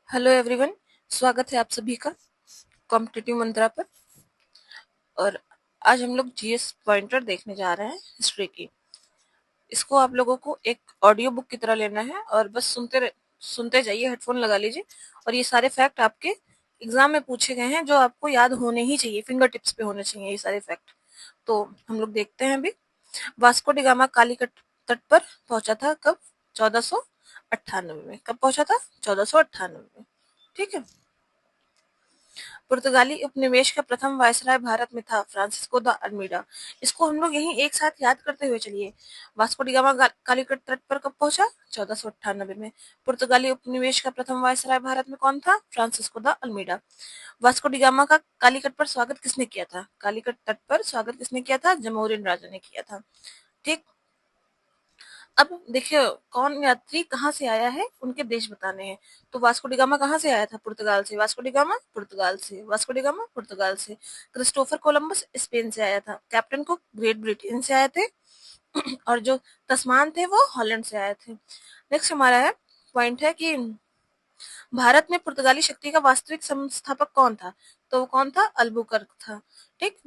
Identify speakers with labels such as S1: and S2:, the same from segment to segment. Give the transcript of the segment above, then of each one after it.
S1: Hello everyone. स्वागत है आप सभी का कॉम्पिटिटिव मंत्रा पर। और आज हम लोग जीएस पॉइंटर देखने जा रहे हैं हिस्ट्री की। इसको आप लोगों को एक ऑडियो बुक की तरह लेना है और बस सुनते जाइए, हेडफोन लगा लीजिए। और ये सारे फैक्ट आपके एग्जाम में पूछे गए हैं जो आपको याद होने ही चाहिए, फिंगर टिप्स पे होने चाहिए ये सारे फैक्ट। तो हम लोग देखते हैं अभी। वास्को डी गामा कालीकट तट पर पहुंचा था कब? 1498 में। कब पहुंचा था? 1498 में। ठीक है। पुर्तगाली उपनिवेश का प्रथम वायसराय भारत में था फ्रांसिस्को द अल्मीडा। इसको हम लोग यहीं एक साथ याद करते हुए चलिए। वास्को डी गामा कालीकट तट पर कब पहुंचा? 1498 में। पुर्तगाली उपनिवेश का प्रथम वायसराय भारत में कौन था? Francisco de Almeida. Vasco D gamma का कालीकट पर स्वागत किसने किया था? कालीकट तट पर स्वागत किसने किया था? जमोरिन राजा ने किया था। ठीक। अब देखिए, कौन यात्री कहाँ से आया है उनके देश बताने हैं। तो वास्को डी गामा कहाँ से आया था? पुर्तगाल से। वास्को डी गामा पुर्तगाल से। वास्को डी गामा पुर्तगाल से। क्रिस्टोफर कोलंबस स्पेन से आया था। कैप्टन कुक ग्रेट ब्रिटेन से आए थे। और जो तस्मान थे वो हॉलैंड से आए थे। नेक्स्ट हमारा है पॉइंट है कि भारत में पुर्तगाली शक्ति का वास्तविक संस्थापक कौन था? तो वो कौन था? अल्बुकर्क था। ठीक।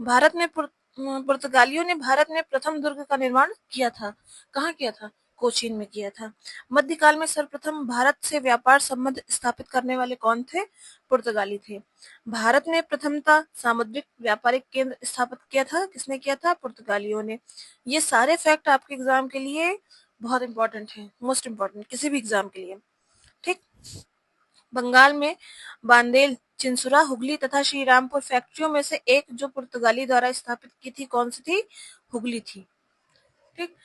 S1: पुर्तगालियों ने भारत में प्रथम दुर्ग का निर्माण किया था। कहाँ किया था? कोचीन में किया था। मध्यकाल में सर्वप्रथम भारत से व्यापार संबंध स्थापित करने वाले कौन थे? पुर्तगाली थे। भारत में प्रथमतः सामुद्रिक व्यापारिक केंद्र स्थापित किया था। किसने किया था? पुर्तगालियों ने। ये सारे फैक्ट आपके एग्जाम के लिए बहुत इंपॉर्टेंट है, मोस्ट इंपॉर्टेंट किसी भी एग्जाम के लिए। ठीक। बंगाल में बांदेल, चिंसुरा, हुगली तथा श्रीरामपुर फैक्ट्रियों में से एक जो पुर्तगाली द्वारा स्थापित की थी, कौन सी थी? हुगली थी। ठीक।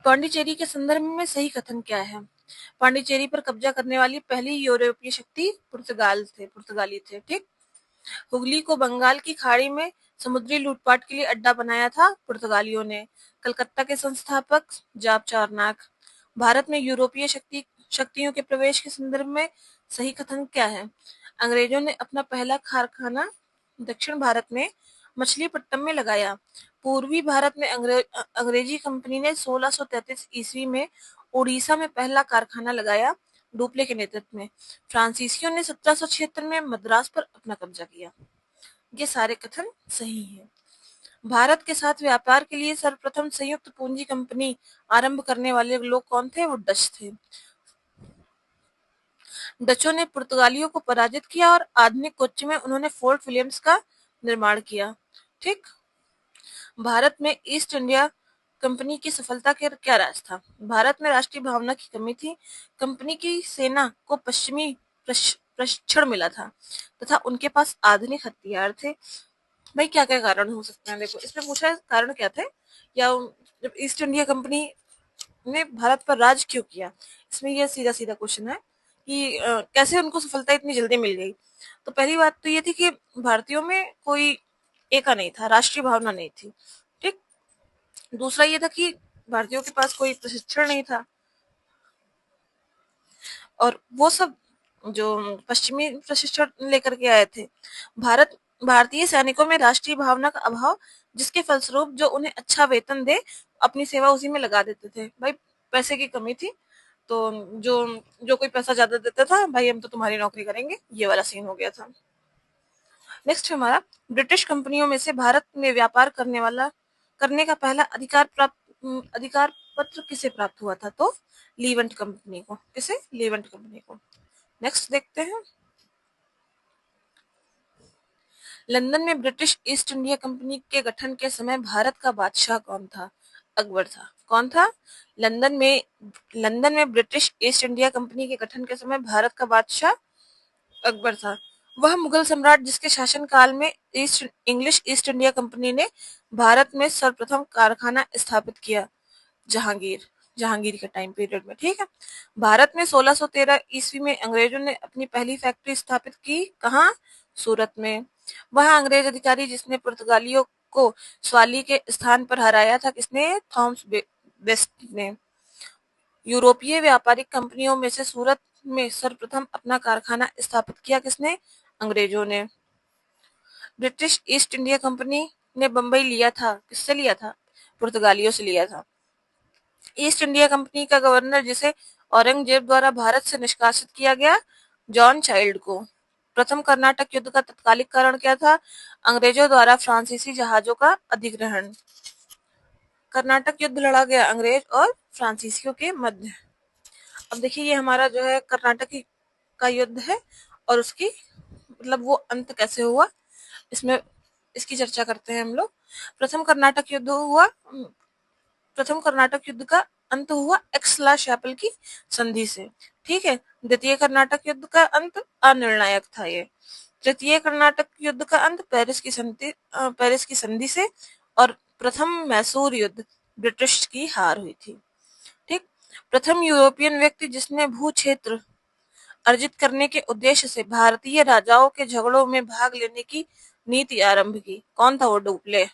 S1: पांडिचेरी के संदर्भ में सही कथन क्या है? पांडिचेरी पर कब्जा करने वाली पहली यूरोपीय शक्ति पुर्तगाली थे। ठीक। हुगली को बंगाल की खाड़ी में समुद्री लूटपाट के लिए अड्डा बनाया था पुर्तगालियों ने। कलकत्ता के संस्थापक जाप चारनाक। भारत में यूरोपीय शक्तियों के प्रवेश के संदर्भ में सही कथन क्या है? अंग्रेजों ने अपना पहला कारखाना दक्षिण भारत में मछलीपट्टनम में लगाया। पूर्वी भारत में अंग्रेजी कंपनी ने 1633 ईस्वी में उड़ीसा में पहला कारखाना लगाया, डुप्ले के नेतृत्व में। फ्रांसीसियों ने 1776 में मद्रास पर अपना कब्जा किया। ये सारे कथन सही हैं। भारत के साथ व्यापार के लिए सर्वप्रथम संयुक्त पूंजी कंपनी आरंभ करने वाले लोग कौन थे? वो डच थे। डचों ने पुर्तगालियों को पराजित किया और आधुनिक कोच्चि में उन्होंने फोर्ट विलियम्स का निर्माण किया। ठीक। भारत में ईस्ट इंडिया कंपनी की सफलता का क्या राज था? भारत में राष्ट्रीय भावना की कमी थी। कंपनी की सेना को पश्चिमी प्रशिक्षण मिला था तथा उनके पास आधुनिक हथियार थे। भाई क्या क्या कारण हो सकते हैं? देखो, इसमें पूछा है कारण क्या थे, या जब ईस्ट इंडिया कंपनी ने भारत पर राज क्यों किया। इसमें यह सीधा सीधा क्वेश्चन है कि कैसे उनको सफलता इतनी जल्दी मिल गई। तो पहली बात तो ये थी कि भारतीयों में कोई एका नहीं था, राष्ट्रीय भावना नहीं थी। ठीक। दूसरा ये था कि भारतीयों के पास कोई प्रशिक्षण नहीं था, और वो सब जो पश्चिमी प्रशिक्षण लेकर के आए थे। भारतीय सैनिकों में राष्ट्रीय भावना का अभाव, जिसके फलस्वरूप जो उन्हें अच्छा वेतन दे अपनी सेवा उसी में लगा देते थे। भाई पैसे की कमी थी, तो जो जो कोई पैसा ज्यादा देता था, भाई हम तो तुम्हारी नौकरी करेंगे, ये वाला सीन हो गया था। नेक्स्ट हमारा, ब्रिटिश कंपनियों में से भारत में व्यापार करने का पहला अधिकार पत्र किसे प्राप्त हुआ था? तो लीवेंट कंपनी को। किसे? लीवेंट कंपनी को। नेक्स्ट देखते हैं, लंदन में ब्रिटिश ईस्ट इंडिया कंपनी के गठन के समय भारत का बादशाह कौन था? अकबर था। कौन था? लंदन में लंदन में ब्रिटिश ईस्ट इंडिया कंपनी के गठन के समय भारत का बादशाह अकबर था। वह मुगल सम्राट जिसके शासनकाल में इंग्लिश ईस्ट इंडिया कंपनी ने भारत में सर्वप्रथम कारखाना स्थापित किया। जहांगीर। जहांगीर के टाइम पीरियड में। ठीक है। भारत में 1613 ईस्वी में अंग्रेजों ने अपनी पहली फैक्ट्री स्थापित की। कहाँ? सूरत में। वह अंग्रेज अधिकारी जिसने पुर्तगालियों को स्वाली के स्थान पर हराया था, किसने? थॉमस बेस्ट ने। यूरोपीय व्यापारिक कंपनियों में से सूरत में सर्वप्रथम अपना कारखाना स्थापित किया। किसने? अंग्रेजों ने। ब्रिटिश ईस्ट इंडिया कंपनी ने बंबई लिया था। किससे लिया था? पुर्तगालियों से लिया था। ईस्ट इंडिया कंपनी का गवर्नर जिसे औरंगजेब द्वारा भारत से निष्कासित किया गया जॉन चाइल्ड को। प्रथम कर्नाटक युद्ध का तत्कालिक कारण क्या था? अंग्रेजों द्वारा फ्रांसीसी जहाजों का अधिग्रहण। कर्नाटक युद्ध लड़ा गया अंग्रेज और फ्रांसीसियों के मध्य। अब देखिए ये हमारा जो है कर्नाटक का युद्ध है और उसकी मतलब वो अंत कैसे हुआ, इसमें इसकी चर्चा करते हैं हम लोग। प्रथम कर्नाटक युद्ध हुआ प्रथम कर्नाटक युद्ध का अंत हुआ एक्सला शैपल की संधि से। ठीक है। द्वितीय कर्नाटक युद्ध का अंत अनिर्णायक था ये। तृतीय कर्नाटक युद्ध का अंत पेरिस की संधि से। और प्रथम मैसूर युद्ध ब्रिटिश की हार हुई थी। ठीक। प्रथम यूरोपियन व्यक्ति जिसने भू क्षेत्र अर्जित करने के उद्देश्य से भारतीय राजाओं के झगड़ों में भाग लेने की नीति आरंभ की, कौन था वो? डुप्ले।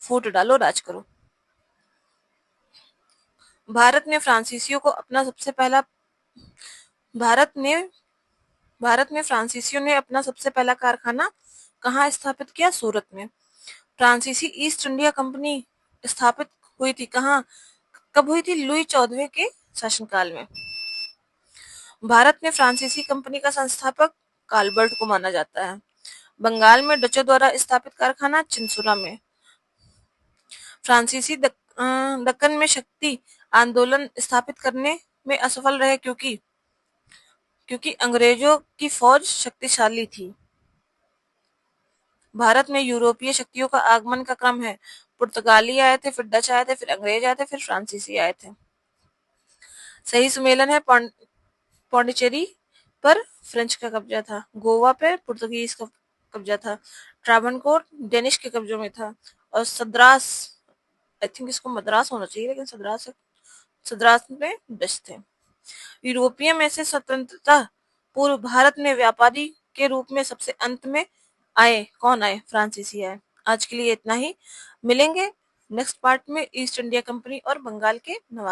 S1: फूट डालो, राज करो। भारत ने फ्रांसीसियों को अपना सबसे पहला भारत ने भारत में फ्रांसीसियों ने अपना सबसे पहला कारखाना कहाँ स्थापित किया? सूरत में। फ्रांसीसी ईस्ट इंडिया कंपनी स्थापित हुई थी कहाँ? कब हुई थी? लुई 14वें के शासनकाल में। भारत में फ्रांसीसी कंपनी का संस्थापक काल्बर्ट को माना जाता है। बंगाल में डचों द्वारा स्थापित कारखाना चिंसुरा में। फ्रांसीसी दक्कन में शक्ति आंदोलन स्थापित करने में असफल रहे क्योंकि अंग्रेजों की फौज शक्तिशाली थी। भारत में यूरोपीय शक्तियों का आगमन का क्रम है। पुर्तगाली आए थे, फिर डच आए थे, फिर अंग्रेज आए थे, फिर फ्रांसीसी आए थे। सही सुमेलन है पौंडीचेरी पर फ्रेंच का कब्जा था। गोवा पे पुर्तगीज का कब्जा था। ट्रावनकोर डेनिश के कब्जों में था। और सद्रास, आई थिंक इसको मद्रास होना चाहिए, लेकिन सद्रास में डच थे। यूरोपीय में से स्वतंत्रता पूर्व भारत में व्यापारी के रूप में सबसे अंत में आए कौन आए? फ्रांसीसी आए। आज के लिए इतना ही। मिलेंगे नेक्स्ट पार्ट में ईस्ट इंडिया कंपनी और बंगाल के नवाब।